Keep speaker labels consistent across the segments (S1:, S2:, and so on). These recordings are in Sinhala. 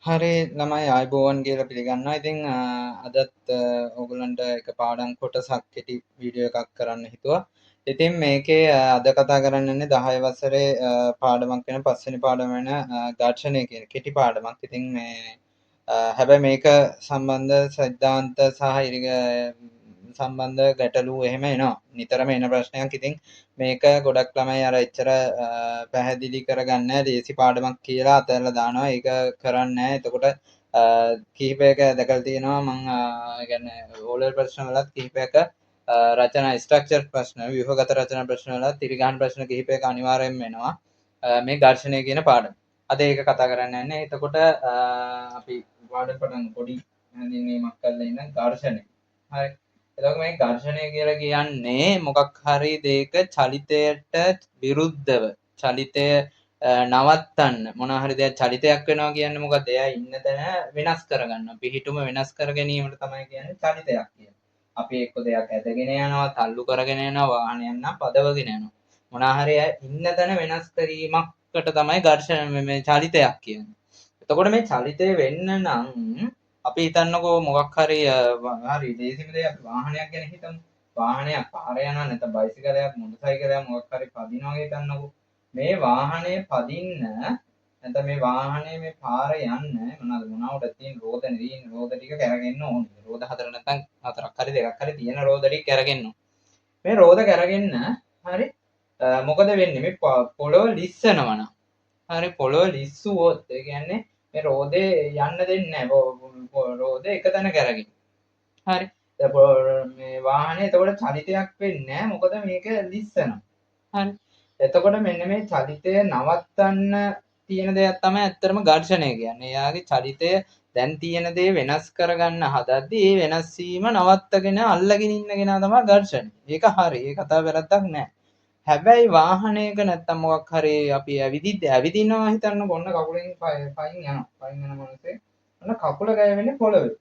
S1: හරි ළමයි ආයිබෝවන් කියලා පිළිගන්නවා. ඉතින් අදත් ඕගොල්ලන්ට එක පාඩම් කොටසක් කෙටි වීඩියෝ එකක් කරන්න හිතුවා. ඉතින් මේකේ අද කතා කරන්න යන්නේ 10 වසරේ පාඩමක් වෙන පස්වෙනි පාඩම වෙන ඝර්ෂණය කියන කෙටි පාඩමක්. ඉතින් මේ හැබැයි මේක සම්බන්ධ සිද්ධාන්ත සහ සම්බන්ධ ගැටලු එහෙම එනවා. නිතරම එන ප්‍රශ්නයක්. ඉතින් මේක ගොඩක් ළමයි අර එච්චර පැහැදිලි කරගන්නේ නැහැ. ලේසි පාඩමක් කියලා අතහැරලා දානවා. ඒක කරන්නේ නැහැ. එතකොට කිහිපයක දැකලා තියෙනවා මම කියන්නේ ඕලෙවල් ප්‍රශ්න වලත් කිහිපයක රචනා ස්ට්‍රක්චර් ප්‍රශ්න ව්‍යුහගත රචනා ප්‍රශ්න වලත් ඉරිගාන ප්‍රශ්න කිහිපයක අනිවාර්යයෙන්ම එනවා මේ ඝර්ෂණය කියන පාඩම. අද ඒක කතා කරන්න යන්නේ. එතකොට අපි පාඩම් පටන් පොඩි හැඳින්වීමක් කරලා ඉන්න ඝර්ෂණය. හරි. එතකොට මේ ඝර්ෂණය කියලා කියන්නේ මොකක් හරි දෙයක චලිතයට විරුද්ධව චලිතය නවත්තන්න මොන හරි දෙයක් චලිතයක් වෙනවා කියන්නේ මොකද? එයා ඉන්න තැන වෙනස් කරගන්නවා. පිහිටුම වෙනස් කර ගැනීමට තමයි කියන්නේ චලිතයක් කියන්නේ. අපි එක්ක දෙයක් ඇදගෙන යනවා, තල්ලු කරගෙන යනවා, වාහනයක් නම් පදවගෙන යනවා. මොන හරි ඉන්න තැන වෙනස් කිරීමකට තමයි ඝර්ෂණ මේ චලිතයක් කියන්නේ. එතකොට මේ චලිතය වෙන්න නම් අපි හිතන්නකෝ මොකක් හරි හරි ලේසිම දෙයක් වාහනයක් ගැන හිතමු. වාහනයක් පාරේ යනවා නැත්නම් බයිසිකලයක් මොටර් සයිකලයක් මොකක් හරි පදිනවා වගේ හිතන්නකෝ. මේ වාහනේ පදින්න නැත්නම් මේ වාහනේ මේ පාරේ යන්න මොනවද තියෙන රෝද නෙදින රෝද ටික කැරගෙන්න ඕනේ. රෝද හතර නැත්නම් හතරක් හරි දෙකක් හරි තියෙන රෝද ටික කැරගෙන්න ඕනේ. මේ රෝද කැරගෙන්න හරි මොකද වෙන්නේ මේ පොළොව ලිස්සනවා නම් හරි පොළොව ලිස්සුවොත් ඒ කියන්නේ මේ රෝදේ යන්න දෙන්නේ නැහැ. රෝදේ එක තැන කැරගෙන. හරි. මේ වාහනේ එතකොට චලිතයක් වෙන්නේ නැහැ. මොකද මේක ලිස්සනවා. හරි. එතකොට මෙන්න මේ චලිතය නවත්තන්න තියෙන දෙයක් තමයි ඇත්තටම ඝර්ෂණය කියන්නේ. එයාගේ චලිතය දැන් තියෙන දේ වෙනස් කරගන්න හදද්දී ඒ වෙනස් වීම නවත්තගෙන අල්ලගෙන ඉන්න කෙනා තමයි ඝර්ෂණය. ඒක හරි. ඒ කතාව වැරද්දක් නැහැ. හැබැයි වාහනයක නැත්තම් මොකක් හරි අපි ඇවිදිනවා හිතන්නකො ඔන්න කකුලෙන් පයින් යනවා. පයින් යන මොනසේ ඔන්න කකුල ගෑවෙන්නේ පොළවේ.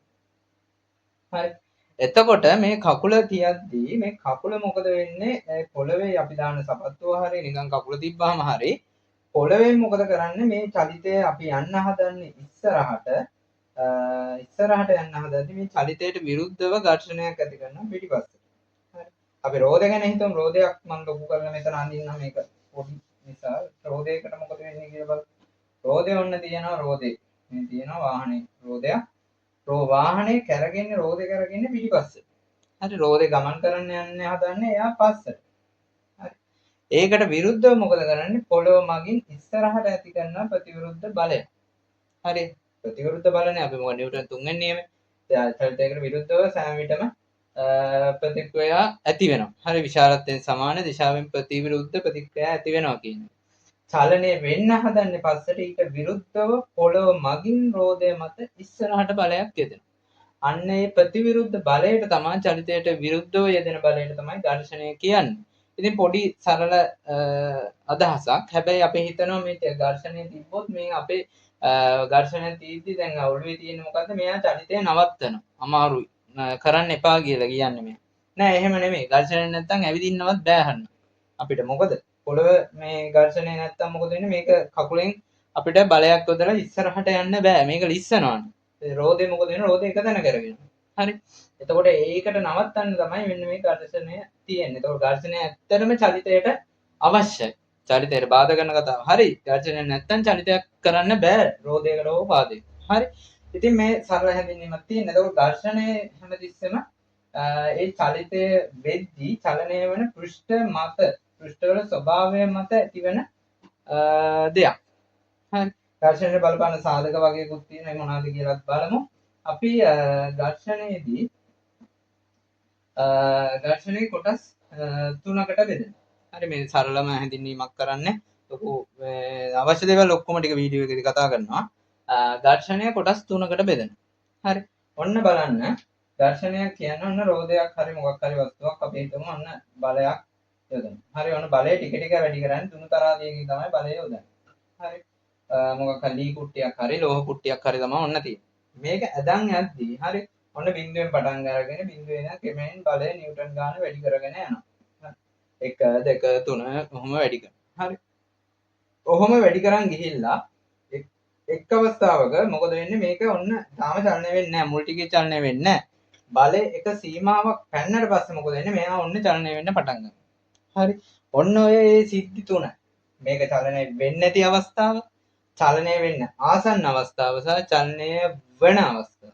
S1: හරි. එතකොට මේ කකුල තියද්දී මේ කකුල මොකද වෙන්නේ? පොළවේ අපි දාන සපත්තුව හරි නිකන් කකුල තිබ්බාම හරි පොළවෙන් මොකද කරන්නේ මේ චලිතය අපි යන්න හදන්නේ ඉස්සරහට යන්න හදද්දී මේ චලිතයට විරුද්ධව ඝර්ෂණයක් ඇති කරනවා පිටිපස්සට. හරි. අපි රෝද ගැන හිතමු. රෝදයක් මම ලොකු කරලා මෙතන අඳින්නම් මේක පොඩි නිසා රෝදයකට මොකද වෙන්නේ කියලා බලන්න. රෝදේ ඔන්න තියෙනවා රෝදේ. මේ තියෙනවා වාහනේ රෝදයක්. වාහනේ කැරගෙන්නේ රෝදේ කැරගෙන්නේ පිටිපස්සේ. හරි රෝදේ ගමන් කරන්න යන්නේ හදන්නේ එයා පස්සට. හරි. ඒකට විරුද්ධව මොකද කරන්නේ? පොළොව මගින් ඉස්සරහට ඇති කරන ප්‍රතිවිරුද්ධ බලය. හරි. ප්‍රතිවිරුද්ධ බලනේ අපි මොකද නිව්ටන් තුන්වෙනි නියමය. චලිතයකට විරුද්ධව සෑම විටම ප්‍රතික්‍රියා ඇති වෙනවා. හරි විශාලත්වයෙන් සමාන දිශාවෙන් ප්‍රතිවිරුද්ධ ප්‍රතික්‍රියා ඇති වෙනවා කියන්නේ. චලනය වෙන්න හදන්නේ පස්සට ඊට විරුද්ධව පොළොව මගින් රෝදය මත ඉස්සරහට බලයක් යෙදෙනවා. අන්න ඒ ප්‍රතිවිරුද්ධ බලයට තමයි චලිතයට විරුද්ධව යෙදෙන බලයට තමයි ඝර්ෂණය කියන්නේ. ඉතින් පොඩි සරල අදහසක්. හැබැයි අපි හිතනවා මේ ඝර්ෂණය තිබ්බොත් මේ අපේ ඝර්ෂණය තීද්දි දැන් ඔළුවේ තියෙන මොකද්ද? මෙයා චලිතය නවත්තනවා. අමාරුයි. කරන්න එපා කියලා කියන්නේ මේ. නෑ එහෙම නෙමෙයි. ඝර්ෂණය නැත්තම් ඇවිදින්නවත් බෑ අහන්න. අපිට මොකද? පොළව මේ ඝර්ෂණය නැත්තම් මොකද වෙන්නේ? මේක කකුලෙන් අපිට බලයක් යොදලා ඉස්සරහට යන්න බෑ. මේක ලිස්සනවානේ. රෝදේ මොකද වෙන්නේ? රෝදේ එක තැන කරගෙන. හරි. එතකොට ඒකට නවත්තන්න තමයි මෙන්න මේ ඝර්ෂණය තියෙන්නේ. එතකොට ඝර්ෂණය ඇත්තටම චලිතයට අවශ්‍යයි. චලිතයට බාධා කරන කතාව. හරි. ඝර්ෂණය නැත්තම් චලිතයක් කරන්න බෑ. රෝදයකට හෝ පාදයකට. හරි. ඉතින් මේ සරල හැඳින්වීමක් තියෙනවා. එතකොට ඝර්ෂණය හැමතිස්සෙම ඒ චලිතය වෙද්දී චලනය වන පෘෂ්ඨවල ස්වභාවය මත ඇතිවන දෙයක්. හරි. ඝර්ෂණයට බලපාන සාධක වගේකුත් තියෙනවා. ඒ මොනවද කියලාත් බලමු. අපි ඝර්ෂණයේ කොටස් තුනකට බෙදෙනවා. හරි මේ සරලම හැඳින්වීමක් කරන්නේ. ලොකු අවශ්‍ය දේවල් ඔක්කොම ටික වීඩියෝ එකේදී කතා කරනවා. ඝර්ෂණය කොටස් තුනකට බෙදෙනවා. හරි. ඔන්න බලන්න. ඝර්ෂණය කියන්නේ ඔන්න රෝදයක් හරි මොකක් හරි වස්තුවක් අපි හිතමු ඔන්න බලයක් යොදනවා. හරි ඔන්න බලය ටික ටික වැඩි කරන්නේ තුණු තරාදියකින් තමයි බලය යොදන්නේ. හරි. මොකක් හරි ලී කුට්ටියක් හරි ලෝහ කුට්ටියක් හරි තමයි ඔන්න තියෙන්නේ. මේක ඇදන් යද්දී හරි ඔන්න බිඳුවෙන් පටන් අරගෙන බිඳුවේ ඉඳන් ක්‍රමයෙන් බලය නිව්ටන් ගාන වැඩි කරගෙන යනවා. 1 2 3 ඔහොම වැඩි කරනවා. හරි. ඔහොම වැඩි කරන් ගිහිල්ලා එක් අවස්ථාවක මොකද වෙන්නේ මේක ඔන්න තාම චලනය වෙන්නේ නැහැ. මුල් ටිකේ චලනය වෙන්නේ නැහැ. බලය එක සීමාවක් පැන්නට පස්සේ මොකද වෙන්නේ? මෙයා ඔන්න චලනය වෙන්න පටන් ගන්නවා. හරි. ඔන්න ඔය සිද්ධි තුන. මේක චලනය වෙන්නේ නැති අවස්ථාව, චලනය වෙන්න ආසන්න අවස්ථාව සහ චලනය වන අවස්ථාව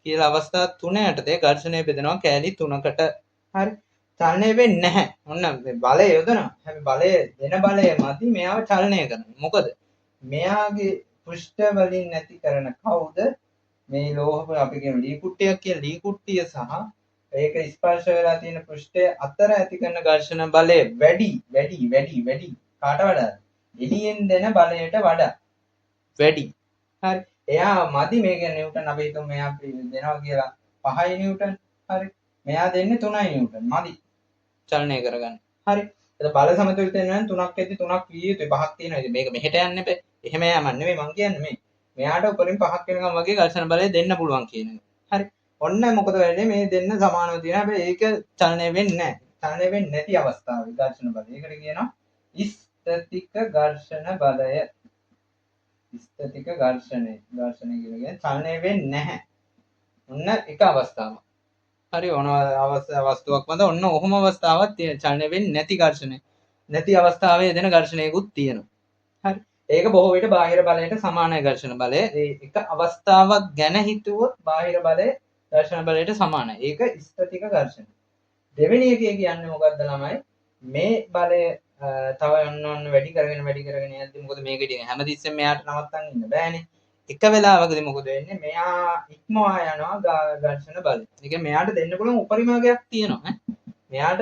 S1: කියලා අවස්ථා තුන යටතේ ඝර්ෂණය බෙදෙනවා කෑලි තුනකට. හරි. චලනය වෙන්නේ නැහැ. ඔන්න බලය යොදනවා. හැබැයි බලය දෙන බලය මදි මෙයාව චලනය කරන්න. මොකද මෙයාගේ පෘෂ්ඨ වලින් නැති කරන කවුද? මේ ලෝහ අපි කියමු ලී කුට්ටියක් කියලා. ලී කුට්ටිය සහ ඒක ස්පර්ශ වෙලා තියෙන පෘෂ්ඨය අතර ඇති කරන ඝර්ෂණ බලය වැඩි කාට වඩාද? එළියෙන් දෙන බලයට වඩා වැඩි. හරි. එයා මදි මේක නිව්ටන් අපි හිතමු මෙයා දෙනවා කියලා 5 නිව්ටන්. හරි. මෙයා දෙන්නේ 3 නිව්ටන්. මදි. චලනය කරගන්න. හරි. එතකොට බල සමතුලිතය නම් 3ක් ඇද්දි 3ක් විය යුතුයි. 5ක් තියෙනවා. ඉතින් මේක මෙහෙට යන්න එපා. එහෙම යෑමක් නෙමෙයි මං කියන්නේ මේ. මෙයාට උඩින් 5ක් වෙනකම් වගේ ඝර්ෂණ බලය දෙන්න පුළුවන් කියන එක. හරි. ඔන්න මොකද වෙන්නේ මේ දෙන්න සමානව තියෙනවා. හැබැයි ඒක චලනය වෙන්නේ නැහැ. චලනය වෙන්නේ නැති අවස්ථාවේ ඝර්ෂණ බලය. ඒකට කියනවා ස්ථතික ඝර්ෂණ බලය. ස්ථතික ඝර්ෂණය. ඝර්ෂණය කියන්නේ චලනය වෙන්නේ නැහැ. ඔන්න එක අවස්ථාවක්. හරි ඕන වස්තුවක් මත ඔන්න ඔහොම අවස්ථාවක් තියෙන චලනය වෙන්නේ නැති ඝර්ෂණය. නැති අවස්ථාවේ දෙන ඝර්ෂණයකුත් තියෙනවා. හරි. ඒක බොහෝ විට බාහිර බලයට සමානයි ඝර්ෂණ බලය. එක අවස්ථාවක් ගැන හිතුවොත් බාහිර බලය ඝර්ෂණ බලයට සමානයි. ඒක ස්ථතික ඝර්ෂණ. දෙවෙනි එකේ කියන්නේ මොකද්ද ළමයි? මේ බලය තව ඔන්න වැඩි කරගෙන යද්දි මොකද මේක ඉතින් හැමතිස්සෙම මෙයාට නවත්තන්න ඉන්න බෑනේ. එක වෙලාවකදී මොකද වෙන්නේ? මෙයා ඉක්මවා යනවා ඝර්ෂණ බලය. ඒ කියන්නේ මෙයාට දෙන්න පුළුවන් උපරිමයක් තියෙනවා. මෙයාට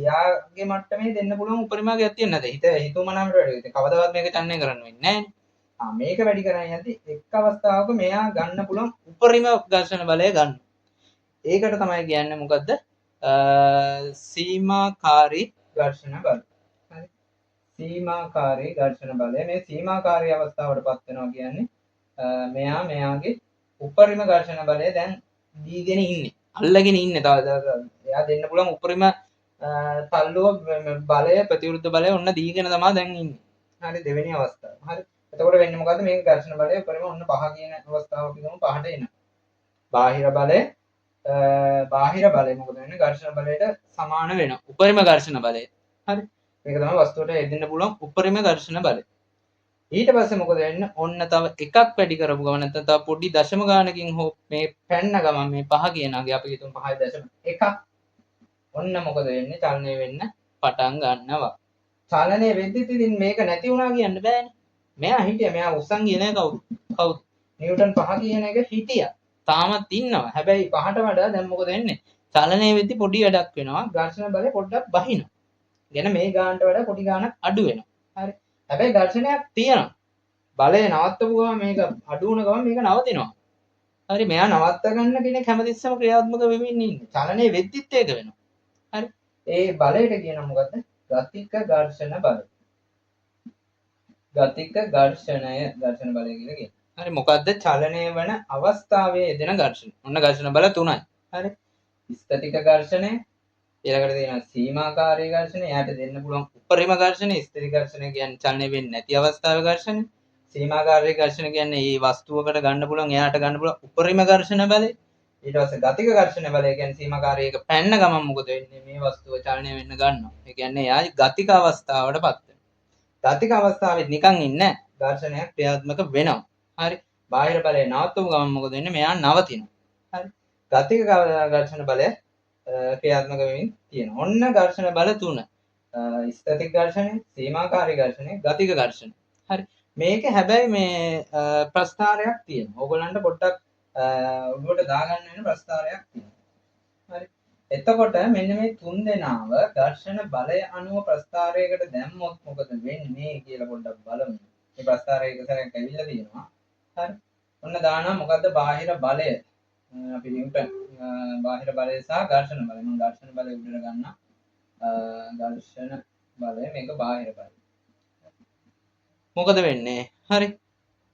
S1: යාගේ මට්ටමේ දෙන්න පුළුවන් උපරිමයක් තියෙන නැද? හිතුවමනාවට වැඩි. ඉතින් කවදාවත් මේක චලනය කරන්න වෙන්නේ නැහැ. මේක වැඩි කරගෙන යද්දි එක් අවස්ථාවක මෙයා ගන්න පුළුවන් උපරිම ඝර්ෂණ බලය ගන්න. ඒකට තමයි කියන්නේ මොකද්ද? සීමාකාරී ඝර්ෂණ බලය. හරි. සීමාකාරී ඝර්ෂණ බලය. මේ සීමාකාරී අවස්ථාවටපත් වෙනවා කියන්නේ මෙයාගේ උපරිම ඝර්ෂණ බලය දැන් දීගෙන ඉන්නේ. අල්ලගෙන ඉන්නේ. තව එයා දෙන්න පුළුවන් උපරිම තල්ලුව බලය ප්‍රතිවිරුද්ධ බලය ඔන්න දීගෙන තමයි දැන් ඉන්නේ. හරි දෙවෙනි අවස්ථාව. හරි. එතකොට වෙන්නේ මොකද්ද? මේක ඝර්ෂණ බලය උපරිම ඔන්න 5 කියන අවස්ථාවක ගමු 5ට එනවා. බාහිර බලය මොකද වෙන්නේ? ඝර්ෂණ බලයට සමාන වෙනවා. උපරිම ඝර්ෂණ බලය. හරි. මේක තමයි වස්තුවට යෙදෙන්න පුළුවන් උපරිම ඝර්ෂණ බලය. ඊට පස්සේ මොකද වෙන්නේ? ඔන්න තව එකක් වැඩි කරපු ගමන් නැත්නම් තව පොඩි දශම ගානකින් හෝ මේ පැන්න ගමන් මේ 5 කියනාගේ අපි හිතමු 5.1. ඔන්න මොකද වෙන්නේ? චලනය වෙන්න පටන් ගන්නවා. චලනය වෙද්දිත් ඉතින් මේක නැති වුණා කියන්න බෑනේ. මෙයා හිටියා. මෙයා උස්සන් ගියේ නෑ කවුද? නිව්ටන් 5 කියන එක හිටියා. තාමත් ඉන්නවා. හැබැයි 5ට වඩා දැන් මොකද වෙන්නේ? චලනය වෙද්දි පොඩි වැඩක් වෙනවා. ඝර්ෂණ බලය පොඩ්ඩක් බහිනවා. ගැන මේ ගානට වඩා පොඩි ගානක් අඩු වෙනවා. හරි. හැබැයි ඝර්ෂණයක් තියෙනවා. බලය නවත්තපු ගමන් මේක අඩු වුණ ගමන් මේක නවතිනවා. හරි. මෙයා නවත්ත ගන්න කෙනෙක් හැමතිස්සෙම ක්‍රියාත්මක වෙමින් ඉන්නේ. චලනය වෙද්දිත් ඒක වෙනවා. හරි. ඒ බලයට කියනවා මොකද්ද? ගතික ඝර්ෂණ බලය. ගතික ඝර්ෂණ බලය කියලා කියනවා. හරි. මොකද්ද? චලනය වන අවස්ථාවේ යෙදෙන ඝර්ෂණ. ඔන්න ඝර්ෂණ බල තුනයි. හරි. ස්ථතික ඝර්ෂණය, ඊළඟට තියෙනවා සීමාකාරී ඝර්ෂණය. එයාට දෙන්න පුළුවන් උපරිම ඝර්ෂණය. ස්ථිර ඝර්ෂණය කියන්නේ චලනය වෙන්නේ නැති අවස්ථාවේ ඝර්ෂණය. සීමාකාරී ඝර්ෂණ කියන්නේ මේ වස්තුවකට ගන්න පුළුවන් එයාට ගන්න පුළුවන් උපරිම ඝර්ෂණ බලය. ඊට පස්සේ ගතික ඝර්ෂණ බලය කියන්නේ සීමාකාරී එක පැන්න ගමන් මොකද වෙන්නේ? මේ වස්තුව චලනය වෙන්න ගන්නවා. ඒ කියන්නේ එයා ගතික අවස්ථාවටපත් වෙනවා. ගතික අවස්ථාවේ නිකන් ඉන්නේ ඝර්ෂණයක් ක්‍රියාත්මක වෙනවා. හරි. බාහිර බලය නවත්වපු ගමන් මොකද වෙන්නේ? මෙයා නවතිනවා. හරි. ගතික ඝර්ෂණ බලය ක්‍රියාත්මක වෙමින් තියෙනවා. ඔන්න ඝර්ෂණ බල තුන. ස්ථතික ඝර්ෂණය, සීමාකාරී ඝර්ෂණය, ගතික ඝර්ෂණය. හරි. මේක හැබැයි මේ ප්‍රස්ථාරයක් තියෙනවා. ඕගොල්ලන්ට පොඩ්ඩක් ඔළුවට දාගන්න වෙන ප්‍රස්ථාරයක් තියෙනවා. හරි. එතකොට මෙන්න මේ තුන් දෙනාව ඝර්ෂණ බලය අනුව ප්‍රස්ථාරයකට දැම්මොත් මොකද වෙන්නේ කියලා පොඩ්ඩක් බලමු. මේ ප්‍රස්ථාරය එක සැරයක් ඇවිල්ලා තියෙනවා. හරි. ඔන්න දානවා මොකද්ද බාහිර බලය. අපි නිව්ටන් බාහිර බලය සහ ඝර්ෂණ බලය. මම ඝර්ෂණ බලය උඩට ගන්නවා. ඝර්ෂණ බලය මේක බාහිර බලය. මොකද වෙන්නේ? හරි.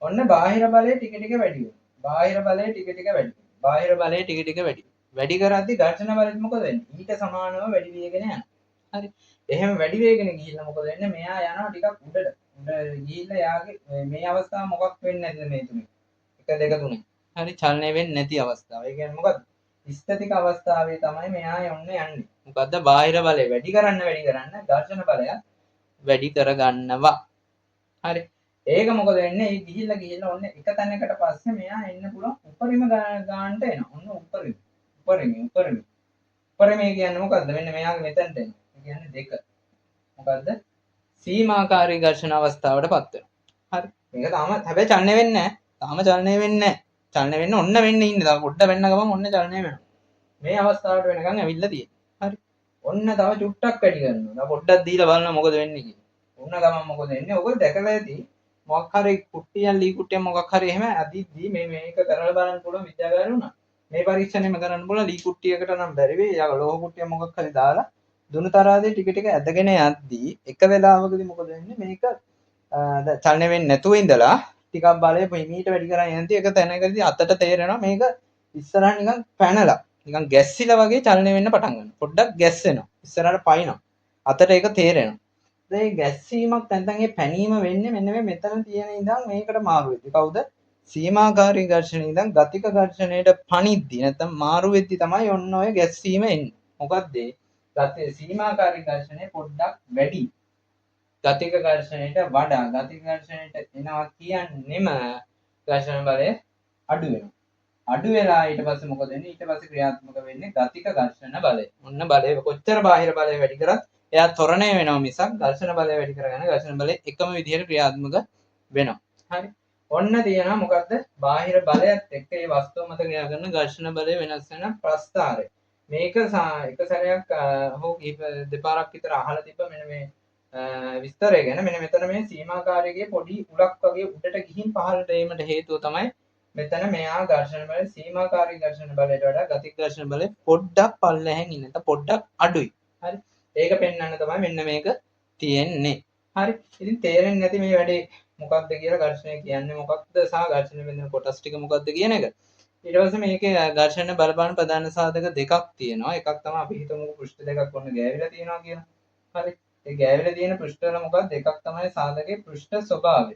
S1: ඔන්න බාහිර බලය ටික ටික වැඩි වෙනවා. බාහිර බලය ටික ටික වැඩි වෙනවා. බාහිර බලය ටික ටික වැඩි වෙනවා. වැඩි කරද්දී ඝර්ෂණ බලය මොකද වෙන්නේ? ඊට සමානව වැඩි වේගන යනවා. හරි. එහෙම වැඩි වේගන ගිහිල්ලා මොකද වෙන්නේ? මෙයා යනවා ටිකක් උඩට. ගිහිල්ලා යාගේ මේ අවස්ථාව මොකක් වෙන්නේ නැද්ද මේ තුනේ? 1 2 3. හරි චලනය වෙන්නේ නැති අවස්ථාව. ඒ කියන්නේ මොකද්ද? ස්ථතික අවස්ථාවේ තමයි මෙයා යන්නේ. මොකද්ද? බාහිර බලය වැඩි කරන්න ඝර්ෂණ බලය වැඩි කරගන්නවා. හරි. ඒක මොකද වෙන්නේ? ඒ ගිහිල්ලා ඔන්න එක තැනකට පස්සේ මෙයා එන්න පුළුවන් උපරිම ගානට එනවා. ඔන්න උපරිමය කියන්නේ මොකද්ද? මෙන්න මෙයාගේ මෙතනට එනවා. ඒ කියන්නේ 2. මොකද්ද? සීමාකාරී ඝර්ෂණ අවස්ථාවටපත් වෙනවා. හරි. මේක තාම හැබැයි චලනය වෙන්නේ නැහැ. තාම චලනය වෙන්නේ නැහැ. චලනය වෙන්න ඔන්න වෙන්නේ ඉන්නේ. තව පොඩ්ඩ වෙන්න ගමන් ඔන්න චලනය වෙනවා. මේ අවස්ථාවට වෙනකන් ඇවිල්ලා තියෙන්නේ. හරි. ඔන්න තව චුට්ටක් වැඩි කරනවා. තව පොඩ්ඩක් දීලා බලන්න මොකද වෙන්නේ කියලා. ඔන්න ගමන් මොකද වෙන්නේ? ඔබ දැකලා ඇති. මොකක් හරි කුට්ටියක් ලී කුට්ටියක් මොකක් හරි එහෙම අදිද්දී මේක කරලා බලන්න පුළුවන් විද්‍යාගාරේ උනා. මේ පරීක්ෂණයම කරන්න පුළුවන් ලී කුට්ටියකට නම් බැරි වෙයි. යාක ලෝහ කුට්ටියක් මොකක් හරි දාලා දුනු තරාදේ ටික ටික ඇදගෙන යද්දී එක වෙලාවකදී මොකද වෙන්නේ? මේක චලනය වෙන්නේ නැතුව ඉඳලා ටිකක් බලය හිමීට වැඩි කරන් යනදී එක තැනකදී අතට තේරෙනවා මේක ඉස්සරහ නිකන් පැනලා නිකන් ගැස්සිලා වගේ චලනය වෙන්න පටන් ගන්නවා. පොඩ්ඩක් ගැස්සෙනවා. ඉස්සරහට පයින්නවා. අතට ඒක තේරෙනවා. ඒ ගැස්සීමක් නැත්නම් ඒ පැනීම වෙන්නේ මෙන්න මේ මෙතන තියෙන ඉඳන් මේකට මාරු වෙද්දි. කවුද? සීමාකාරී ඝර්ෂණය ඉඳන් ගතික ඝර්ෂණයට පණිද්දි නැත්නම් මාරු වෙද්දි තමයි ඔන්න ඔය ගැස්සීම එන්නේ. මොකද්ද? ගති සීමාකාරී ඝර්ෂණය පොඩ්ඩක් වැඩි. ගතික ඝර්ෂණයට වඩා ගතික ඝර්ෂණයට එනවා කියන්නේම ඝර්ෂණ බලය අඩු වෙනවා. අඩු වෙලා ඊට පස්සේ මොකද වෙන්නේ? ඊට පස්සේ ක්‍රියාත්මක වෙන්නේ ගතික ඝර්ෂණ බලය. ඔන්න බලය කොච්චර බාහිර බලය වැඩි කරත් එයා ත්වරණය වෙනවා මිසක් ඝර්ෂණ බලය වැඩි කරගන්න ඝර්ෂණ බලය එකම විදිහට ක්‍රියාත්මක වෙනවා. හරි. ඔන්න තියෙනවා මොකද්ද? බාහිර බලයත් එක්ක මේ වස්තුව මත ක්‍රියා කරන ඝර්ෂණ බලය වෙනස් වෙන ප්‍රස්ථාරය. මේක එක සැරයක් හෝ දෙපාරක් විතර අහලා තිබ්බ මෙන්න මේ විස්තරය ගැන. මෙන්න මෙතන මේ සීමාකාරයේ පොඩි උලක් වගේ උඩට ගිහින් පහළට ඒමට හේතුව තමයි මෙතන මෙයා ඝර්ෂණ බලය සීමාකාරී ඝර්ෂණ බලයට වඩා ගතික ඝර්ෂණ බලය පොඩ්ඩක් පල්ලෙහෙන් ඉන්න. නැත්නම් පොඩ්ඩක් අඩුයි. හරි. ඒක පෙන්වන්න තමයි මෙන්න මේක තියෙන්නේ. හරි. ඉතින් තේරෙන්නේ නැති මේ වැඩේ මොකක්ද කියලා ඝර්ෂණය කියන්නේ මොකක්ද සහ ඝර්ෂණ බඳින කොටස් ටික මොකක්ද කියන එක. ඊට පස්සේ මේකේ ඝර්ෂණ බලපාන ප්‍රධාන සාධක දෙකක් තියෙනවා. එකක් තමයි අපි හිතමු පෘෂ්ඨ දෙකක් ඔන්න ගෑවිලා තියෙනවා කියලා. හරි. ඒ ගෑවිලා තියෙන පෘෂ්ඨ වල මොකක්ද? එකක් තමයි සාධකේ පෘෂ්ඨ ස්වභාවය.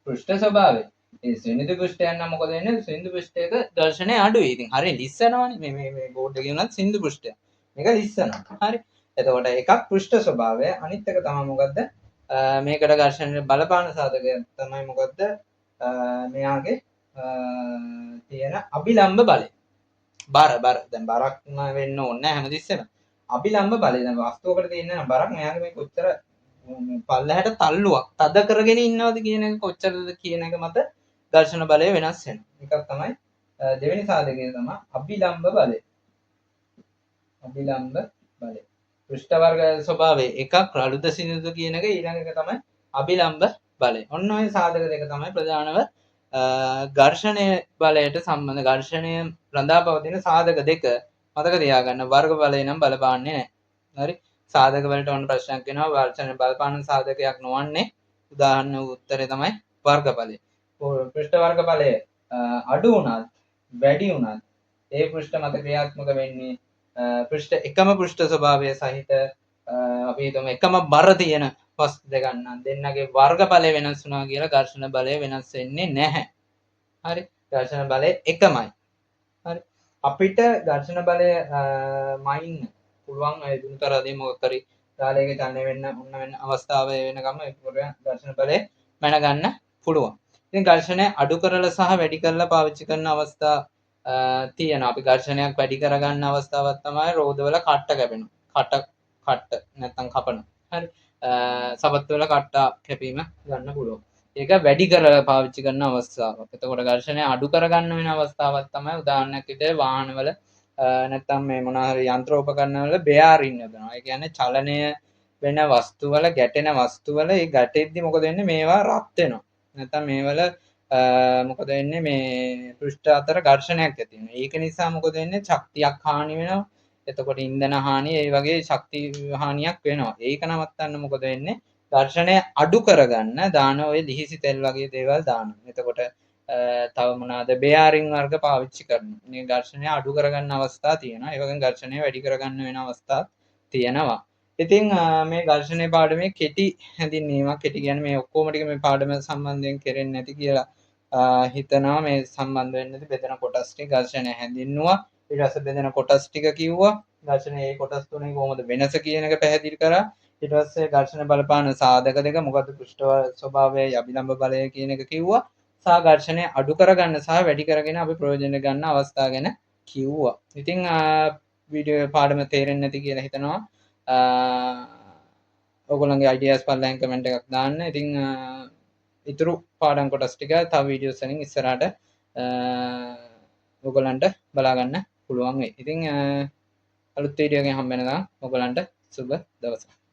S1: පෘෂ්ඨ ස්වභාවය. ඒ සිනිඳු පෘෂ්ඨයන් නම් මොකද වෙන්නේ? සිනිඳු පෘෂ්ඨයක ඝර්ෂණය අඩුයි. ඉතින් හරිය ලිස්සනවනේ. මේ බෝඩ් එකේ උනත් සිනිඳු පෘෂ්ඨය. මේක ලිස්සනවා. හරි. එතකොට එකක් පෘෂ්ඨ ස්වභාවය, අනිත් එක තමයි මොකද්ද? මේකට ඝර්ෂණ බලපාන සාධකය තමයි මොකද්ද? මෙයාගේ තියෙන අභිලම්බ බලය. බර දැන් බරක් වෙන්න ඕනේ නැහැ හැමතිස්සෙම. අභිලම්බ බලය. දැන් වස්තුවකට තියෙන බරක් මෙයාගේ මේ කොච්චර පල්ලහැට තල්ලුවක් තද කරගෙන ඉන්නවද කියන එක කොච්චරද කියන එක මත ඝර්ෂණ බලය වෙනස් වෙනවා. එකක් තමයි දෙවෙනි සාධකය තමයි අභිලම්බ බලය. අභිලම්බ බලය. පෘෂ්ඨ වර්ග ස්වභාවය එකක් රළුද සිනිඳුද කියන එක ඊළඟ එක තමයි අභිලම්බ බලය. ඔන්න ඔය සාධක දෙක තමයි ප්‍රධානව ඝර්ෂණය බලයට සම්බන්ධ ඝර්ෂණය රඳා පවතින සාධක දෙක මතක තියාගන්න. වර්ග බලය නම් බලපාන්නේ නැහැ. හරි. සාධක වලට ඔන්න ප්‍රශ්නයක් එනවා. ඝර්ෂණ බලපාන සාධකයක් නොවන්නේ උදාහරණ උත්තරේ තමයි වර්ග බලය. පෘෂ්ඨ වර්ග බලය අඩු වුණත් වැඩි වුණත් ඒ පෘෂ්ඨ මත ක්‍රියාත්මක වෙන්නේ පෘෂ්ඨ එකම පෘෂ්ඨ ස්වභාවය සහිත අපි හිතමු එකම බර තියෙන වස්තු දෙකක් නම් දෙන්නගේ වර්ගඵලය වෙනස් වුණා කියලා ඝර්ෂණ බලය වෙනස් වෙන්නේ නැහැ. හරි. ඝර්ෂණ බලය එකමයි. හරි. අපිට ඝර්ෂණ බලය මයින් පුළුවන් ඒ දුනුතරදී මොකක් හරි දාලයක චලනය වෙන්න වෙන අවස්ථාව වෙනකම් ඒක ඝර්ෂණ බලය මැන ගන්න පුළුවන්. ඉතින් ඝර්ෂණය අඩු කරලා සහ වැඩි කරලා පාවිච්චි කරන අවස්ථා තියෙනවා. අපි ඝර්ෂණයක් වැඩි කරගන්න අවස්ථාවක් තමයි රෝදවල කට්ට කැපෙනවා. කට්ට නැත්තම් කපනවා. හරි. සපත්තු වල කට්ට කැපීම ගන්න පුළුවන්. ඒක වැඩි කරලා පාවිච්චි කරන අවස්ථාවක්. එතකොට ඝර්ෂණය අඩු කරගන්න වෙන අවස්ථාවක් තමයි උදාහරණයක් විදිහට වාහනවල නැත්තම් මේ මොනවා හරි යන්ත්‍රෝපකරණ වල බෙයාරින් යදනවා. ඒ කියන්නේ චලනය වෙන වස්තු වල ගැටෙන වස්තු වල ඒ ගැටෙද්දි මොකද වෙන්නේ? මේවා රත් වෙනවා. නැත්තම් මේවල මොකද වෙන්නේ මේ පෘෂ්ඨ අතර ඝර්ෂණයක් ඇති වෙනවා. ඒක නිසා මොකද වෙන්නේ? ශක්තියක් හානි වෙනවා. එතකොට ඉන්ධන හානිය ඒ වගේ ශක්ති හානියක් වෙනවා. ඒක නවත්තන්න මොකද වෙන්නේ? ඝර්ෂණය අඩු කරගන්න දාන ඔය ලිහිසි තෙල් වගේ දේවල් දානවා. එතකොට තව මොනවාද බෙයාරින් වර්ග පාවිච්චි කරනවා. මේ ඝර්ෂණය අඩු කරගන්න අවස්ථා තියෙනවා. ඒ වගේම ඝර්ෂණය වැඩි කරගන්න වෙන අවස්ථා තියෙනවා. ඉතින් මේ ඝර්ෂණයේ පාඩමේ කෙටි හැඳින්වීමක් කෙටි කියන්නේ මේ ඔක්කොම ටික මේ පාඩම සම්බන්ධයෙන් කෙරෙන්නේ නැති කියලා හිතනවා මේ සම්බන්ධ වෙන්නේ නැති බෙදෙන කොටස් ටික ඝර්ෂණය හැඳින්නුවා ඊට පස්සේ බෙදෙන කොටස් ටික කිව්වා ඝර්ෂණයේ මේ කොටස් තුනේ කොහොමද වෙනස කියන එක පැහැදිලි කරා ඊට පස්සේ ඝර්ෂණ බලපාන සාධක දෙක මොකද්ද පෘෂ්ඨ ස්වභාවයයි අභිලම්බ බලය කියන එක කිව්වා සහ ඝර්ෂණය අඩු කරගන්න සහ වැඩි කරගෙන අපි ප්‍රයෝජන ගන්න අවස්ථා ගැන කිව්වා. ඉතින් වීඩියෝ පාඩම තේරෙන්නේ නැති කියලා හිතනවා. ඔයගොල්ලන්ගේ අයිඩියාස් පල්ලෙන් කමෙන්ට් එකක් දාන්න. ඉතින් ඉතුරු පාඩම් කොටස් ටික තව වීඩියෝස් වලින් ඉස්සරහට ඔයගොල්ලන්ට බලා ගන්න පුළුවන් වෙයි. ඉතින් අලුත් වීඩියෝ එකකින් හම්බ වෙනකම් ඔයගොල්ලන්ට සුබ දවසක්.